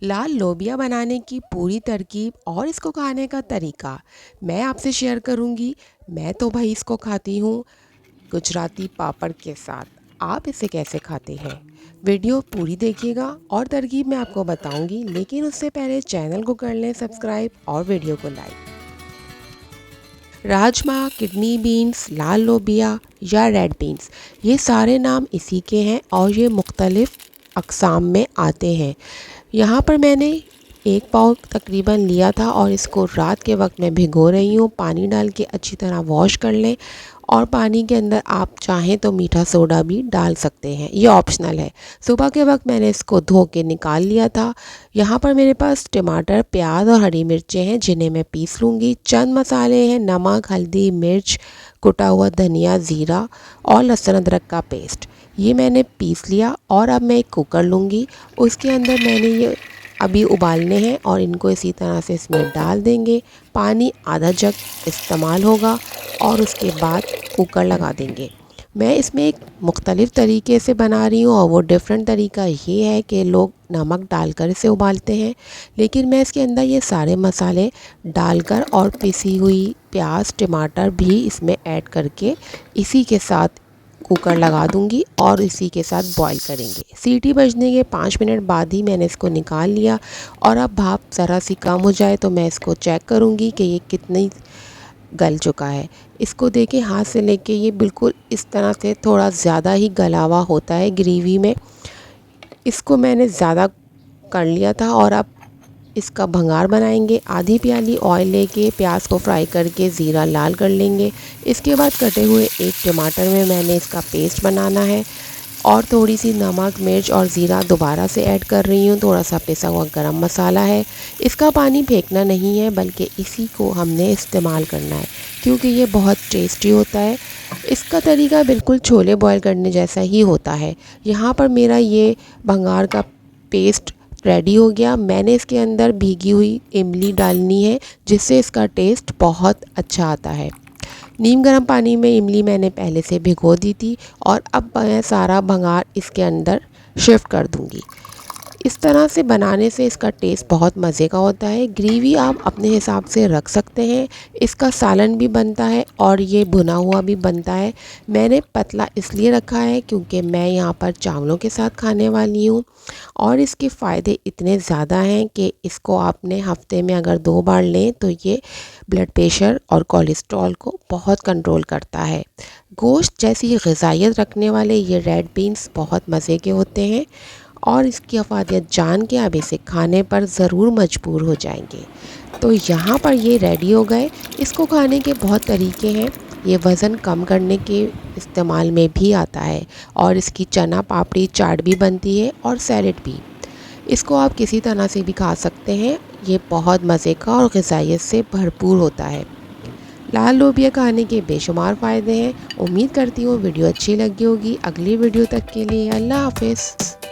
लाल लोबिया बनाने की पूरी तरकीब और इसको खाने का तरीका मैं आपसे शेयर करूंगी। मैं तो भाई इसको खाती हूँ गुजराती पापड़ के साथ। आप इसे कैसे खाते हैं? वीडियो पूरी देखिएगा और तरकीब मैं आपको बताऊंगी, लेकिन उससे पहले चैनल को कर लें सब्सक्राइब और वीडियो को लाइक। राजमा, किडनी बीन्स, लाल लोबिया या रेड बीन्स, ये सारे नाम इसी के हैं और ये मुख्तलिफ़ अक़साम में आते हैं। यहाँ पर मैंने 1 पाव तकरीबन लिया था और इसको रात के वक्त मैं भिगो रही हूँ। पानी डाल के अच्छी तरह वॉश कर लें और पानी के अंदर आप चाहें तो मीठा सोडा भी डाल सकते हैं, ये ऑप्शनल है। सुबह के वक्त मैंने इसको धो के निकाल लिया था। यहाँ पर मेरे पास टमाटर, प्याज और हरी मिर्चें हैं जिन्हें मैं पीस लूँगी। चंद मसाले हैं, नमक, हल्दी, मिर्च, कुटा हुआ धनिया, ज़ीरा और लहसुन अदरक का पेस्ट, ये मैंने पीस लिया। और अब मैं एक कुकर लूँगी, उसके अंदर मैंने ये अभी उबालने हैं और इनको इसी तरह से इसमें डाल देंगे। पानी आधा जग इस्तेमाल होगा और उसके बाद कुकर लगा देंगे। मैं इसमें एक मुख्तलिफ़ तरीके से बना रही हूँ और वो डिफरेंट तरीका ये है कि लोग नमक डालकर इसे उबालते हैं, लेकिन मैं इसके अंदर ये सारे मसाले डालकर और पिसी हुई प्याज, टमाटर भी इसमें ऐड करके इसी के साथ कुकर लगा दूंगी और इसी के साथ बॉईल करेंगे। सीटी बजने के 5 मिनट बाद ही मैंने इसको निकाल लिया और अब भाप ज़रा सी कम हो जाए तो मैं इसको चेक करूंगी कि ये कितनी गल चुका है। इसको देके हाथ से लेके ये बिल्कुल इस तरह से थोड़ा ज़्यादा ही गला हुआ होता है ग्रेवी में। इसको मैंने ज़्यादा कर लिया था और अब इसका भंगार बनाएंगे। आधी प्याली ऑयल लेके प्याज को फ्राई करके ज़ीरा लाल कर लेंगे। इसके बाद कटे हुए एक टमाटर में मैंने इसका पेस्ट बनाना है और थोड़ी सी नमक, मिर्च और ज़ीरा दोबारा से ऐड कर रही हूँ। थोड़ा सा पिसा हुआ गरम मसाला है। इसका पानी फेंकना नहीं है बल्कि इसी को हमने इस्तेमाल करना है क्योंकि ये बहुत टेस्टी होता है। इसका तरीका बिल्कुल छोले बॉईल करने जैसा ही होता है। यहाँ पर मेरा ये भंगार का पेस्ट रेडी हो गया। मैंने इसके अंदर भीगी हुई इमली डालनी है जिससे इसका टेस्ट बहुत अच्छा आता है। नीम गर्म पानी में इमली मैंने पहले से भिगो दी थी और अब मैं सारा भंगार इसके अंदर शिफ्ट कर दूंगी। इस तरह से बनाने से इसका टेस्ट बहुत मज़े का होता है। ग्रेवी आप अपने हिसाब से रख सकते हैं। इसका सालन भी बनता है और ये भुना हुआ भी बनता है। मैंने पतला इसलिए रखा है क्योंकि मैं यहाँ पर चावलों के साथ खाने वाली हूँ और इसके फ़ायदे इतने ज़्यादा हैं कि इसको आपने हफ्ते में अगर 2 बार लें तो ये ब्लड प्रेशर और कोलेस्ट्रॉल को बहुत कंट्रोल करता है। गोश्त जैसी ग़िज़ाइयत रखने वाले ये रेड बीन्स बहुत मज़े के होते हैं और इसकी अफादियत जान के आप इसे खाने पर ज़रूर मजबूर हो जाएंगे। तो यहाँ पर ये रेडी हो गए। इसको खाने के बहुत तरीके हैं। ये वज़न कम करने के इस्तेमाल में भी आता है और इसकी चना पापड़ी चाट भी बनती है और सैलेड भी। इसको आप किसी तरह से भी खा सकते हैं। ये बहुत मज़े का और ग़िज़ाइयत से भरपूर होता है। लाल लोबिया खाने के बेशुमार फ़ायदे हैं। उम्मीद करती हूँ वीडियो अच्छी लगी होगी। अगली वीडियो तक के लिए अल्लाह हाफ़िज़।